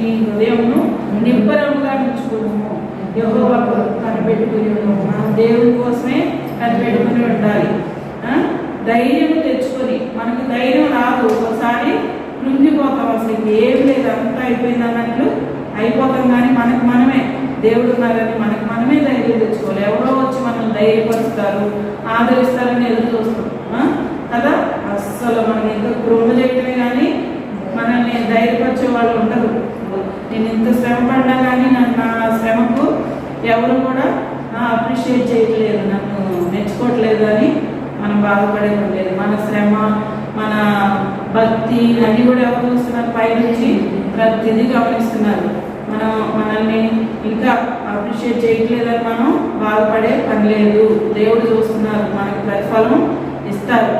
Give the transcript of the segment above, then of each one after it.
నీ హృదయమును నిబ్బరముగా ఉంచుకున్నాము. యెహోవా కనిపెట్టుకుని మనం దేవుని కోసమే కనిపెట్టుకుని ఉండాలి. ధైర్యం తెచ్చుకొని, మనకు ధైర్యం రాదు, ఒకసారి కృంగిపోతాం, అసలు ఏం లేదు అంతా అయిపోయింది అన్నట్లు అయిపోతాం. కానీ మనకు మనమే దేవుడు ఉన్నారని మనకు మనమే ధైర్యం తెచ్చుకోవాలి. ఎవరో వచ్చి మనల్ని ధైర్యపరుస్తారు, ఆదరిస్తారని ఎదురు చూస్తాం కదా. అస్సలు మనకి ఎంత కృంగలేయటమే కానీ మనల్ని ధైర్యపరిచే వాళ్ళు ఉండరు. నేను ఇంత శ్రమ పడ్డా కానీ నా శ్రమకు ఎవరు కూడా అప్రిషియేట్ చేయట్లేదు, నన్ను మెచ్చుకోవట్లేదు అని మనం బాధపడేది లేదు. మన శ్రమ, మన భక్తి అన్నీ కూడా ఎవరు చూస్తున్నారు? పైనుంచి ప్రతిదీ గమనిస్తున్నారు. మనల్ని ఇంకా అప్రిషియేట్ చేయట్లేదని మనం బాధపడే పని లేదు. దేవుడు చూస్తున్నారు, మనకి ప్రతిఫలం ఇస్తారు.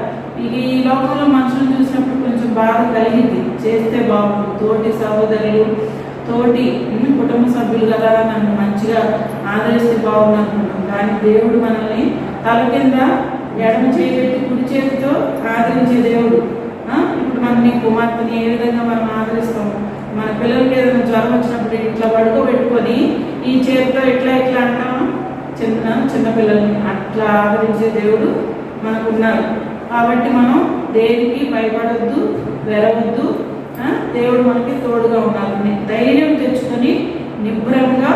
ఈ లోకంలో మనుషులను చూసినప్పుడు కొంచెం బాధ కలిగింది, చేస్తే బాగుంది, తోటి సహోదరులు, తోటి కుటుంబ సభ్యులు కదా నన్ను మంచిగా ఆదరిస్తే బాగుంది అనుకుంటాం. కానీ దేవుడు మనల్ని తల కింద ఎడమ చేయబెట్టి కుడి చేతితో ఆదరించే దేవుడు. ఇప్పుడు మన నీ కుమార్తెని ఏ విధంగా మనం ఆదరిస్తాము? మన పిల్లలకి ఏదైనా జ్వరం వచ్చినప్పుడు ఇట్లా పడుకోబెట్టుకొని ఈ చేతితో ఇట్లా ఇట్లా అంటాము చిన్న పిల్లల్ని. అట్లా ఆదరించే దేవుడు మనకున్నారు. కాబట్టి మనం దేనికి భయపడొద్దు, వెరవద్దు. దేవుడు మనకి తోడుగా ఉండాలి. ధైర్యం తెచ్చుకొని నిబ్బరంగా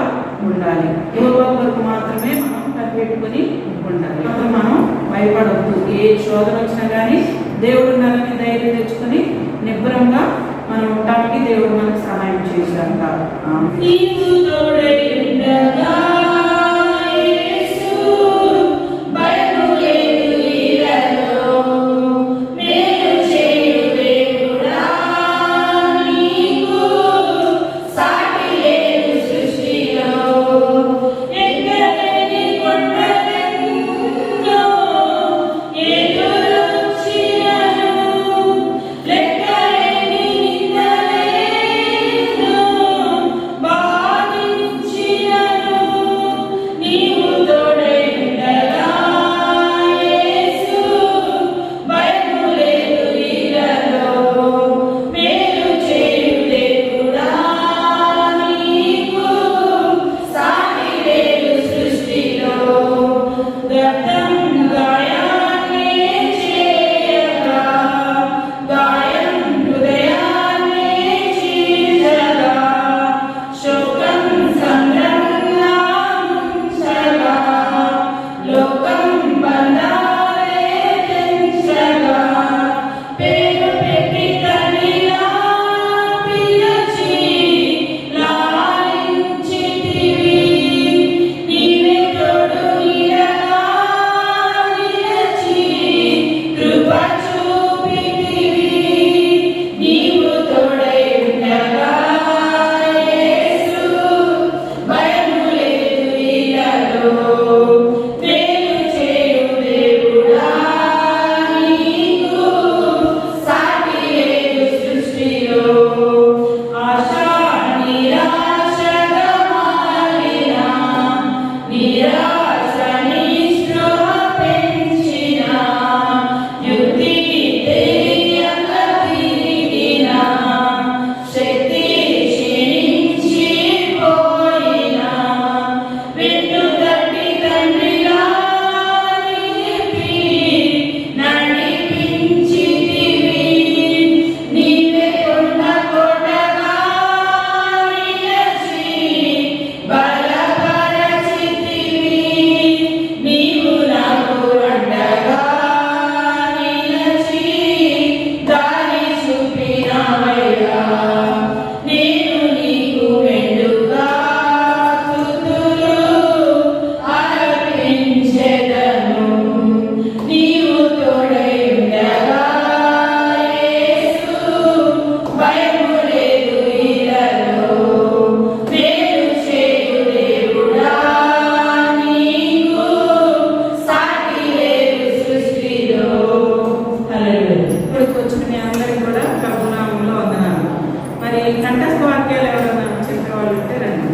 ఉండాలి. యెహోవా కొరకు మాత్రమే మనం కనిపెట్టుకొని ఉండాలి. మనం భయపడవద్దు. ఏ శోధన వచ్చినా కానీ దేవుడు ఉన్నారని ధైర్యం తెచ్చుకొని నిబ్బరంగా మనం ఉండటానికి దేవుడు మనకు సహాయం చేశాక. కంఠస్థ వాక్యాలు ఎవరైనా చెప్పేవాళ్ళు ఉంటే రండి.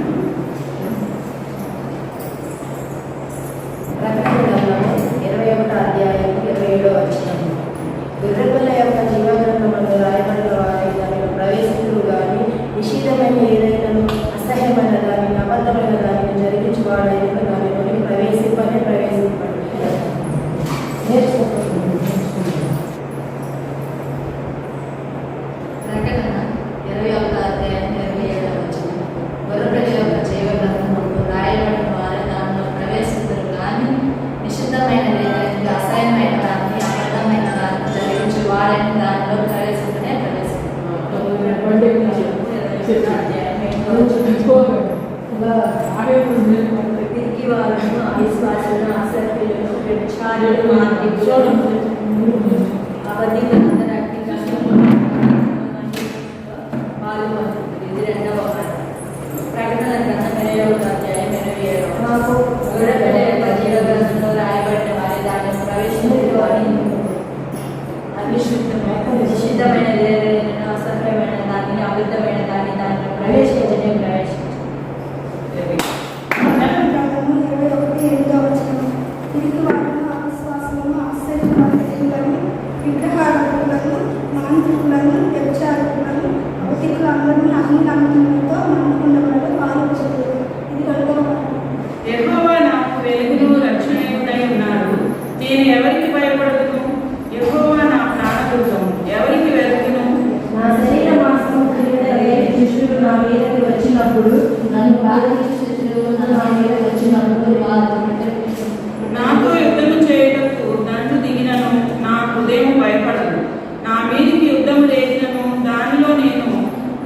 ప్రకటన 21వ అధ్యాయం 27వ వచనం. గొర్రెపిల్ల యొక్క జీవగ్రంథములో రాయబడిన వారి దానిలో ప్రవేశించురు గాని నిషిద్ధమైన పిరికి వాళ్ళను, అవిశ్వాసులను, అసభ్యులను, వ్యభిచారులను, మార్గీకులను, అబద్ధికులందరూ పాల్గొంటుంది. ఇది రెండవ మాట. ప్రకటన గ్రంథం 20వ అధ్యాయం 27. గొర్రెపిల్ల జీవ గ్రంథంలో రాయబడిన వారి దాన్ని ప్రవేశించుకొని నిషిద్ధమైన లేదని, అసభ్యమైన దాన్ని, అబద్ధమైన దాన్ని దానిలో ప్రవేశించనే ప్రవేశించు. విగ్రహాలను, మాంత్రికులను, వ్యభిచారకులను, భౌతికులందరినీ అన్ని నమ్మకంతో నమ్ముకున్నవాడు పాల్గొంటారు. ఇది రెండవ మాట. యెహోవా నాకు వెలుగును రక్షణయుడై ఉన్నాడు. నేను ఎవరికి భయపడదును? యెహోవా నా ప్రాణదుర్గం, ఎవరికి వెలుగును? నా శరీర మాంసము క్రింద వేరే శిష్యులు నా మీదకి వచ్చినప్పుడు, నన్ను బాధించే శిష్యులు నా మీదకి వచ్చినప్పుడు నాతో యుద్ధము చేయుటకు దండు దిగినను నా హృదయం భయపడదు. నా మీదికి యుద్ధం లేచినను దానిలో నేను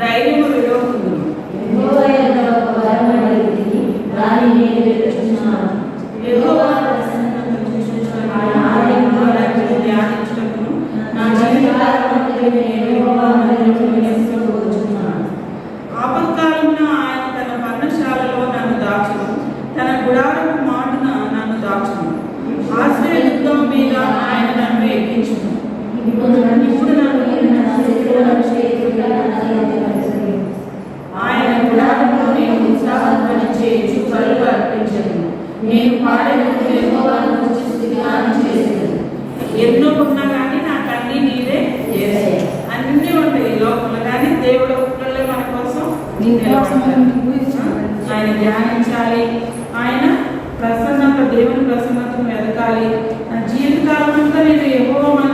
ధైర్యము విడవకుందును. యెహోవా యందు ఒక వరము అడిగితిని, దానిని నేను వెతుకుచున్నాను. యెహోవా ప్రసన్నతను చూచుచున్నాను. ఆయన ఆలయములో ఆయనను ధ్యానించుటకును నా జీవితకాలమంతయు నేను యెహోవా మందిరములో నివసింపబోచున్నాను. ఆపత్కాలమున ఆయన తన పర్ణశాలలో నన్ను దాచును, తన గుడారపు మాటున నన్ను దాచును. ఆశ్రయ దుర్గం మీద ఆయన నన్ను ఎక్కించును. ఇప్పుడు నన్ను ఆయన గుడారంలో నేను ఉత్సాహధ్వని చేయించు బలులు అర్పించను. నేను పాడేందుకు యెహోవాను స్తుతించి గానం చేసేది. ఎన్నో ఉన్నా కానీ నాకు అన్నీ నీవే చేసే. అన్నీ ఉంటాయి ఈ లోకంలో, కానీ దేవుడు ఒక్కళ్ళే మన కోసం ఆయన ధ్యానించాలి. ఆయన ప్రసన్నత, దేవుని ప్రసన్నతను వెతకాలి. నా జీవితకాలం అంతా నేను యెహోవా